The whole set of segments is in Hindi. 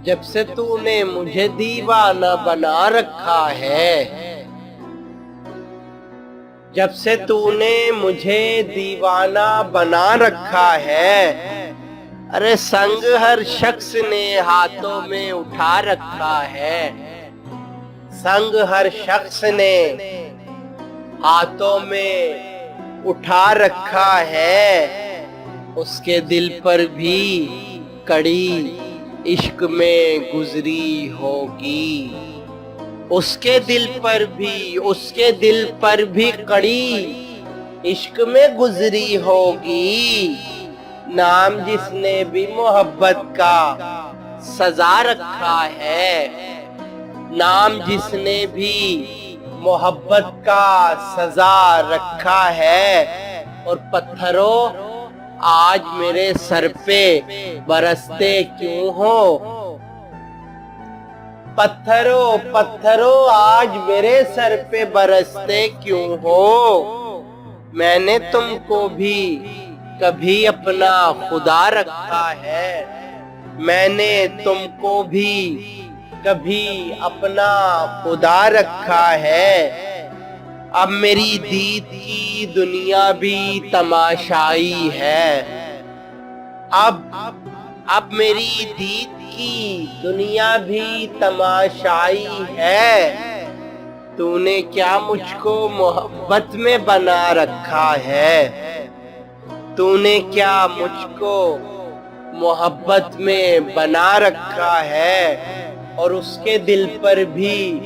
जब से तूने मुझे दीवाना बना रखा है, जब से तूने मुझे दीवाना बना रखा है, अरे संग हर शख्स ने हाथों में उठा रखा है, संग हर शख्स ने हाथों में उठा रखा है। उसके दिल पर भी कड़ी इश्क में गुजरी होगी, उसके दिल पर भी कड़ी इश्क में गुजरी होगी। नाम जिसने भी मोहब्बत का सजा रखा है, नाम जिसने भी मोहब्बत का सजा रखा है। और पत्थरों आज मेरे सर पे बरसते क्यों हो, पत्थरों पत्थरों आज मेरे सर पे बरसते क्यों हो। मैंने तुमको भी कभी अपना खुदा रखा है, मैंने तुमको भी कभी अपना खुदा रखा है। अब मेरी दीद की दुनिया भी तमाशाई है, अब मेरी दीद की दुनिया भी तमाशाई है। तूने क्या मुझको मोहब्बत में बना रखा है, तूने क्या मुझको मोहब्बत में बना रखा है। और उसके दिल पर भी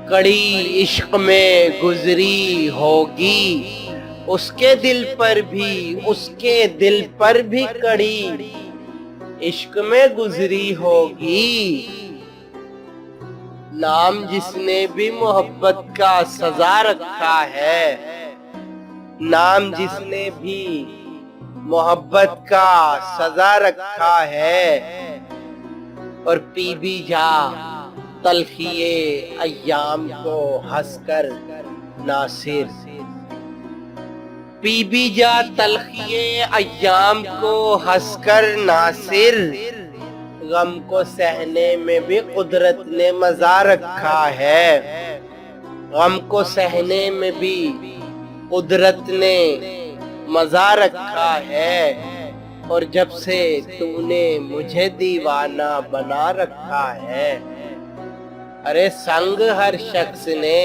कड़ी इश्क में गुजरी होगी, उसके दिल पर भी कड़ी इश्क में गुजरी होगी। नाम जिसने भी मोहब्बत का सजा रखा है, नाम जिसने भी मोहब्बत का सजा रखा है। और पी भी जा तलखिए अय्याम को हंसकर नासिर, पी भी जा तलखिए अय्याम को हंसकर नासिर। गम को सहने में भी कुदरत ने मजा रखा है, गम को सहने में भी कुदरत ने मजा रखा है। और जब से तूने मुझे दीवाना बना रखा है, अरे संग हर शख्स ने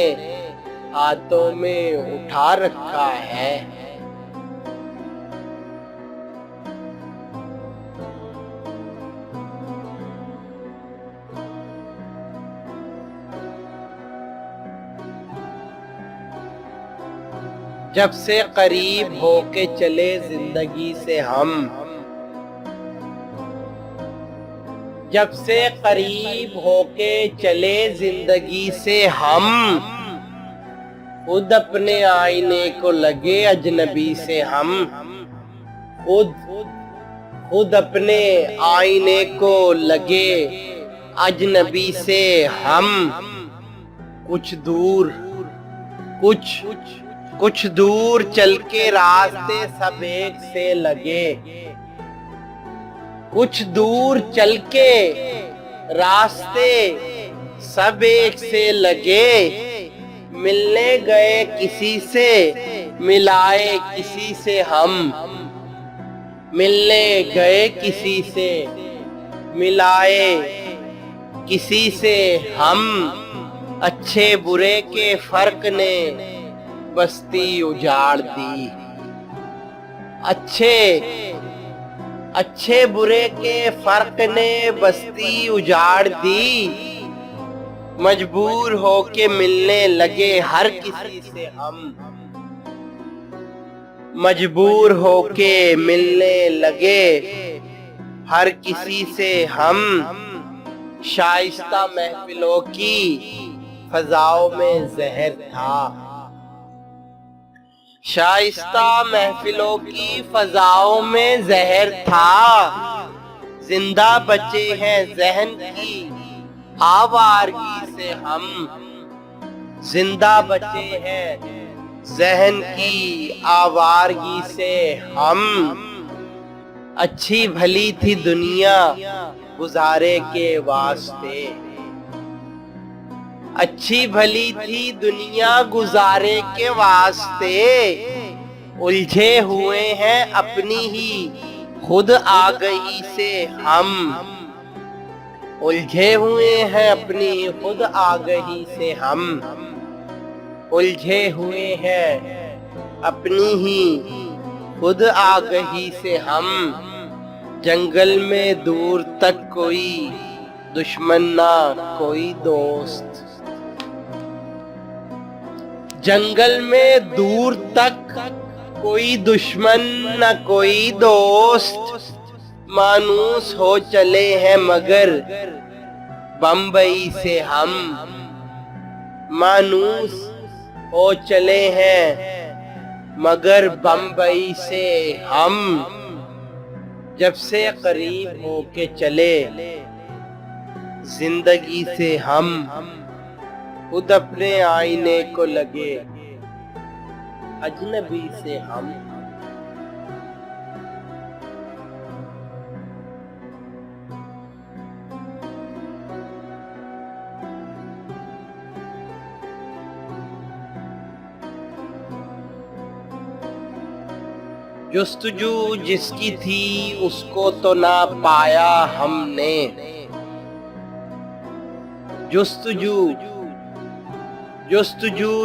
हाथों में उठा रखा है। जब से करीब होके चले जिंदगी से हम, जब से करीब होके चले जिंदगी से हम, खुद अपने आईने को लगे अजनबी से हम, खुद अपने आईने को लगे अजनबी से हम। कुछ दूर चल के रास्ते सब एक से लगे, कुछ दूर चल के रास्ते सब एक से लगे। मिलने गए किसी से मिलाए किसी से हम, मिलने गए किसी से मिलाए किसी से हम। अच्छे बुरे के फर्क ने बस्ती उजाड़ दी, अच्छे बुरे के फर्क ने बस्ती उजाड़ दी। मजबूर होके मिलने लगे हर किसी से हम, मजबूर होके मिलने लगे हर किसी से हम। शाइस्ता महफिलों की फजाओं में जहर था, शाइस्ता महफिलों की फजाओं में जहर था। जिंदा बचे हैं जहन की आवारगी से हम, जिंदा बचे हैं जहन की आवारगी से हम। अच्छी भली थी दुनिया गुजारे के वास्ते। अच्छी भली थी दुनिया गुजारे के वास्ते, उलझे हुए हैं अपनी ही खुद आ गई से हम। उलझे हुए हैं अपनी खुद आ गई से हम। उलझे हुए हैं अपनी ही खुद आ गई से हम। जंगल में दूर तक कोई दुश्मन ना कोई दोस्त। जंगल में दूर तक कोई दुश्मन न कोई दोस्त। मानूस हो चले हैं मगर बम्बई से हम। मानूस हो चले हैं मगर बम्बई से हम। जब से करीब होके चले जिंदगी से हम, खुद अपने आईने को लगे अजनबी से हम। जुस्तजू जिसकी थी उसको तो ना पाया हमने। जुस्तजू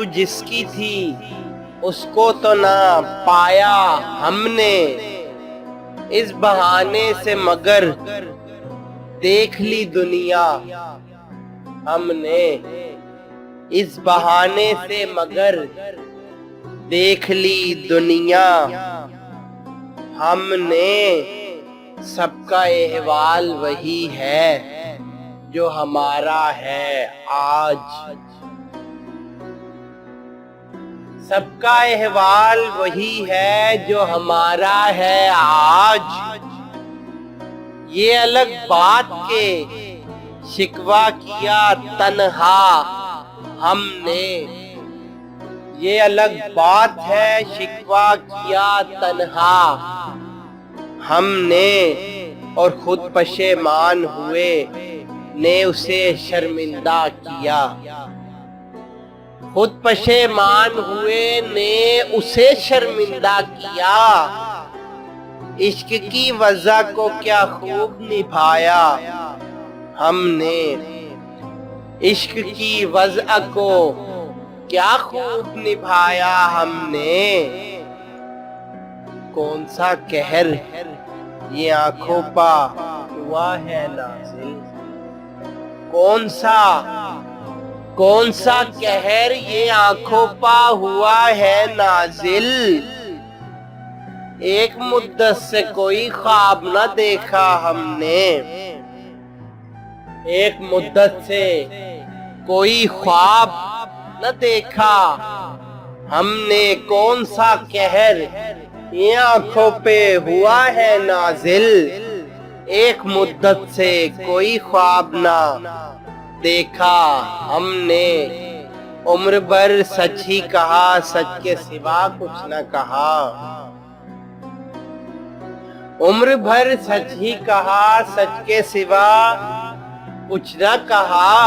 जिसकी थी उसको तो ना पाया हमने। इस बहाने से मगर देख ली दुनिया हमने। इस बहाने से मगर देख ली दुनिया हमने। सबका अहवाल वही है जो हमारा है आज। सबका अहवाल वही है जो हमारा है आज। ये अलग बात के शिकवा किया तन्हा हमने। ये अलग बात है शिकवा किया तन्हा हमने। और खुद पशेमान हुए ने उसे शर्मिंदा किया। खुद पशेमान हुए ने उसे शर्मिंदा किया। इश्क की वजह को क्या खूब निभाया हमने। इश्क की वजह को क्या खूब निभाया हमने। कौन सा कहर ये आंखों पा हुआ है नाज़िल। कौन सा कहर ये आंखों पा हुआ है नाज़िल। एक मुद्दत से कोई ख्वाब न देखा हमने। एक मुद्दत से कोई ख्वाब न देखा हमने। कौन सा कहर ये आंखों पे हुआ है नाज़िल। एक मुद्दत से कोई ख्वाब ना देखा हमने। उम्र भर सच ही कहा, सच के सिवा कुछ न कहा। उम्र भर सच ही कहा, सच के सिवा कुछ न कहा।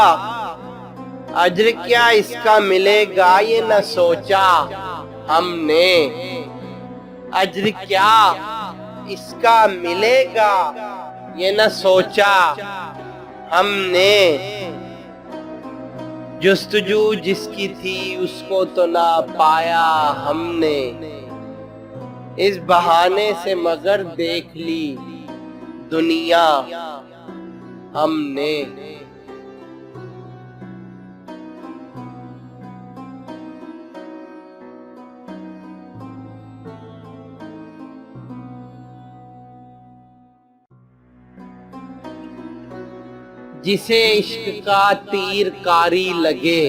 अज्र क्या इसका मिलेगा ये न सोचा हमने। अज्र क्या इसका मिलेगा ये न सोचा हमने। जुस्तजू जिसकी थी उसको तो ना पाया हमने। इस बहाने से मगर देख ली दुनिया हमने। जिसे इश्क का तीर कारी लगे,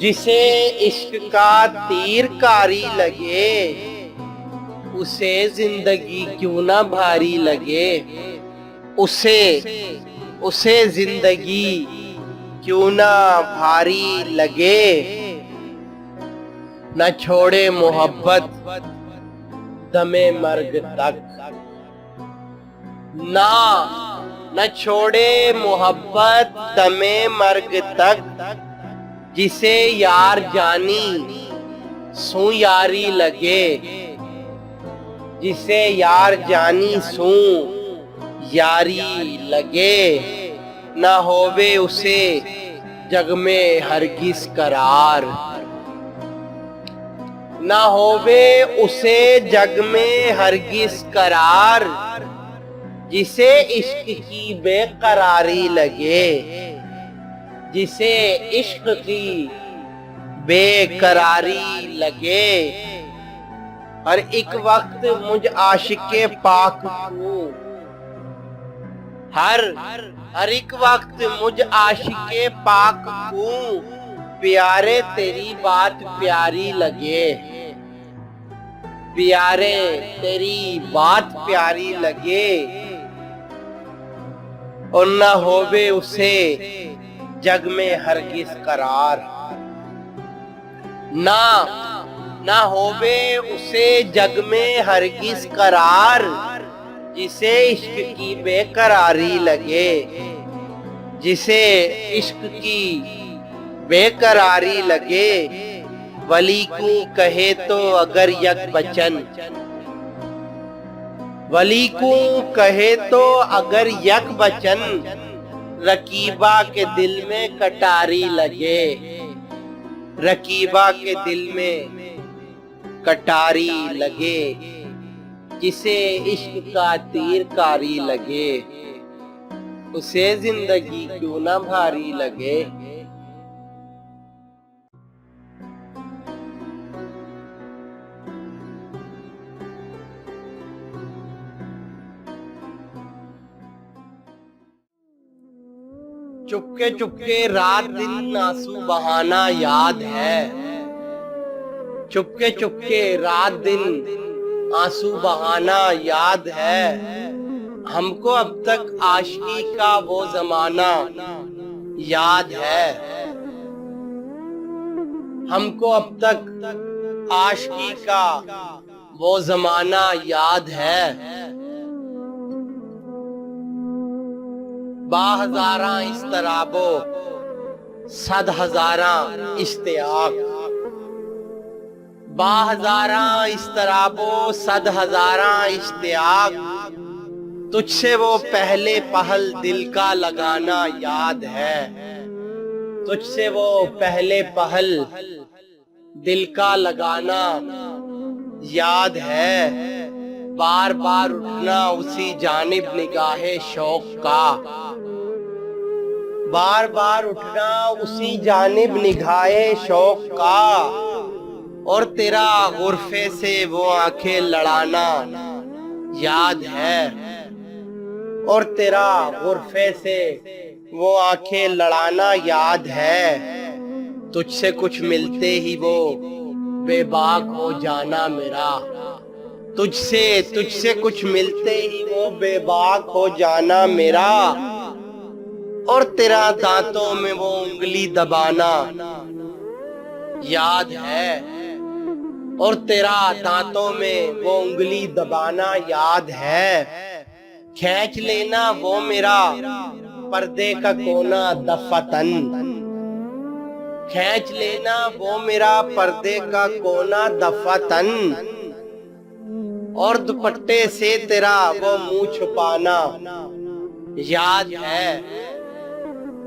जिसे इश्क का तीर कारी लगे, उसे जिंदगी क्यों ना भारी लगे। उसे जिंदगी क्यों ना भारी लगे। न छोड़े मोहब्बत दमे मर्ग तक, ना न छोड़े मोहब्बत दमे मर्ग तक, जिसे यार जानी सू यारी लगे, जिसे यार जानी सू यारी लगे, न होवे उसे जग में हरगिज करार, न होवे उसे जग में हरगिज करार, जिसे इश्क की बेकरारी लगे, जिसे इश्क की बेकरारी लगे। हर एक वक्त मुझ आशिके पाक को, हर एक वक्त मुझ आशिके पाक को प्यारे तेरी बात प्यारी लगे, प्यारे तेरी बात प्यारी लगे, और न होवे उसे जग में हरगिज करार, ना होवे उसे जग में हरगिज करार, जिसे इश्क की बेकरारी लगे, जिसे इश्क की बेकरारी लगे। वली को कहे तो अगर यक बचन, वली को कहे तो अगर यक बचन, रकीबा के दिल में कटारी लगे, रकीबा के दिल में कटारी लगे, जिसे इश्क का तीर कारी लगे, उसे जिंदगी क्यों ना भारी लगे। चुपके चुपके रात दिन आंसू बहाना याद है, चुपके चुपके रात दिन आंसू बहाना याद है, हमको अब तक आशिकी का वो जमाना याद है, हमको अब तक आशिकी का वो जमाना याद है। बाहज़ारा इस्तराबो सद हज़ारा इश्तियाक, बाहज़ारा इस्तराबो सद हज़ारा इश्तियाक, तुझसे वो पहले पहल दिल का लगाना याद है, तुझसे वो पहले पहल दिल का लगाना याद है। बार बार उठना उसी जानिब निगाहे शौक का, बार बार उठना उसी जानिब निगाहे शौक का, और तेरा गुरफे से वो आंखें लड़ाना याद है, और तेरा गुरफे से वो आंखें लड़ाना याद है। तुझसे कुछ मिलते ही वो बेबाक हो जाना मेरा, तुझसे कुछ मिलते ही वो बेबाक हो जाना मेरा, और तेरा दांतों में वो उंगली दबाना याद है, और तेरा दांतों में वो उंगली दबाना याद है। खींच लेना वो मेरा पर्दे का कोना दफातन, खींच लेना वो मेरा पर्दे का कोना दफातन, और दुपट्टे से तेरा वो मुंह छुपाना याद है,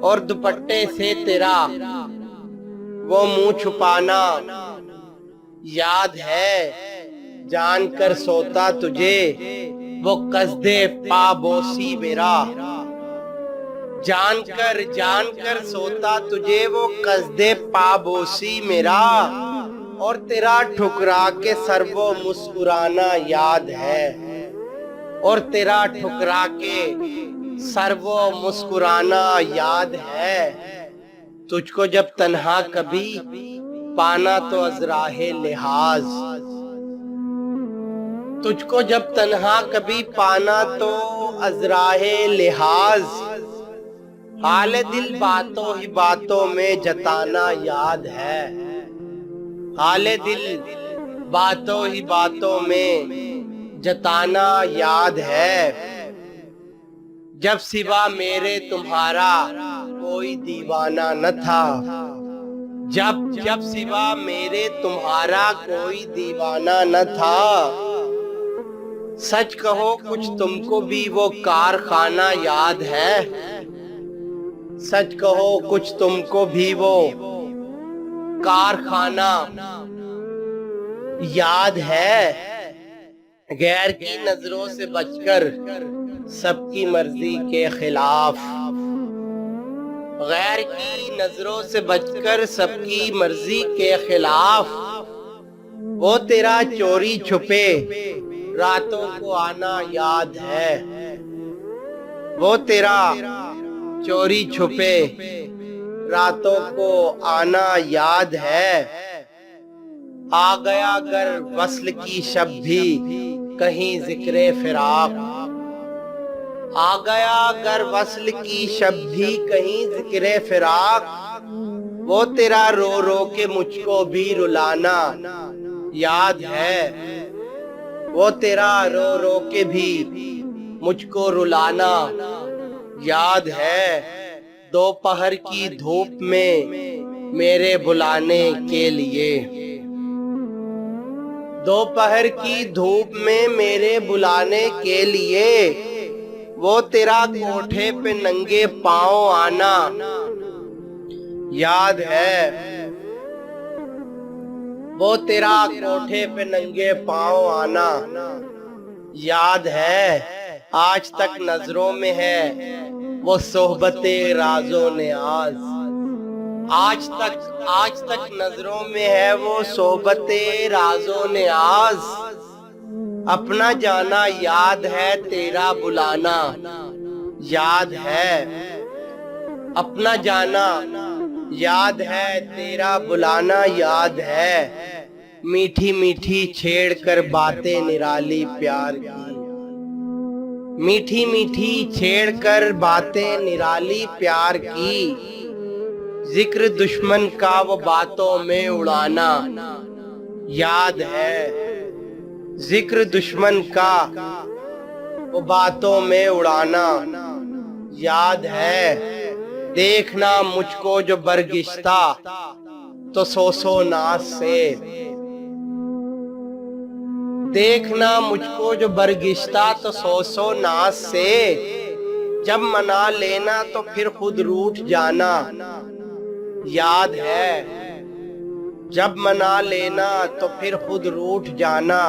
और दुपट्टे से तेरा वो मुंह छुपाना याद है। जानकर सोता तुझे वो कसदे पाबोसी मेरा, जानकर सोता तुझे वो कसदे पाबोसी मेरा, और तेरा ठुकरा के सर वो मुस्कुराना याद है, और तेरा ठुकरा के सर वो मुस्कुराना याद है। तुझको जब तन्हा कभी पाना तो अजराहे लिहाज, तुझको जब तन्हा कभी पाना तो अजराहे लिहाज, हाल दिल बातों ही बातों में जताना याद है, हाल दिल बातों ही बातों में जताना याद है। जब सिवा मेरे तुम्हारा कोई दीवाना न था। जब जब सिवा मेरे तुम्हारा कोई दीवाना न था। सच कहो कुछ तुमको भी वो कारखाना याद है। सच कहो कुछ तुमको भी वो कारखाना याद है। गैर की नजरों से बचकर सबकी मर्जी के खिलाफ। गैर की नजरों से बचकर सबकी मर्जी के खिलाफ। वो तेरा चोरी छुपे रातों को आना याद है। वो तेरा चोरी छुपे रातों को आना याद है। आ गया गर वस्ल की शब भी कहीं जिक्रे फिराक। आ गया गर वस्ल की शब भी कहीं जिक्रे फिराक। वो तेरा रो रो के मुझको भी रुलाना याद है। वो तेरा रो रो के भी मुझको रुलाना याद है। दोपहर की धूप में मेरे बुलाने के लिए। दोपहर की धूप में मेरे बुलाने के लिए। वो तेरा कोठे पे नंगे पांव आना याद है। वो तेरा कोठे पे नंगे पांव आना याद है। आज तक नजरों में है वो सोहबते राजो नियाज। आज तक नजरों में है वो सोहबते राजो नियाज। अपना जाना याद है तेरा बुलाना याद है। अपना जाना याद है तेरा बुलाना याद है। मीठी मीठी छेड़ कर बातें निराली प्यार की। मीठी मीठी छेड़ कर बातें निराली प्यार की। जिक्र दुश्मन का वो बातों में उड़ाना याद है। जिक्र दुश्मन का वो बातों में उड़ाना याद है। देखना मुझको जो बरगिश्ता तो सो नाज से। देखना मुझको जो बरगिश्ता तो सो नाज से। जब मना लेना तो फिर खुद रूठ जाना याद है। जब मना लेना तो फिर खुद रूठ जाना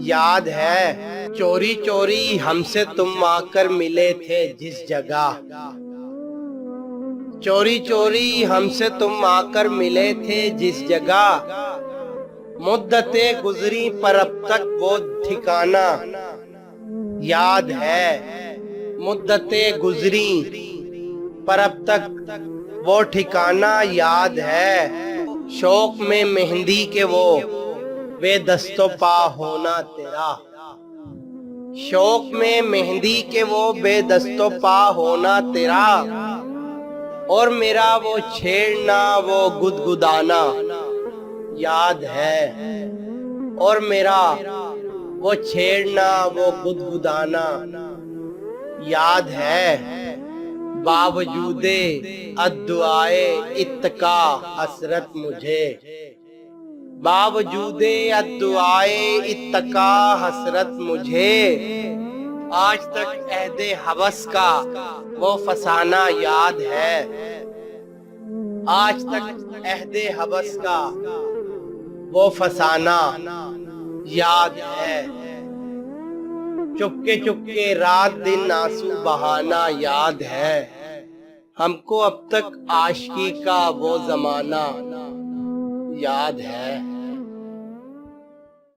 याद है। चोरी चोरी हमसे तुम आकर मिले थे जिस जगह। चोरी चोरी हमसे तुम आकर मिले थे जिस जगह। मुद्दतें गुजरी पर अब तक वो ठिकाना याद है। मुद्दतें गुजरी पर अब तक वो ठिकाना याद है। शौक में मेहंदी के वो बेदस्तों पा होना तेरा। शौक में मेहंदी के वो बेदस्तों पा होना तेरा। और मेरा वो छेड़ना वो गुदगुदाना याद है। और मेरा वो छेड़ना वो गुदगुदाना याद है। बावजूदे अद्दुआए इत्तका हसरत मुझे। बावजूदे अद्दुआए इत्तका हसरत मुझे। आज तक अहदे हवस का वो फसाना याद है। आज तक अहदे हवस का वो फसाना याद है। चुपके चुपके रात दिन आंसू बहाना याद है। हमको अब तक आशिकी का वो जमाना याद है।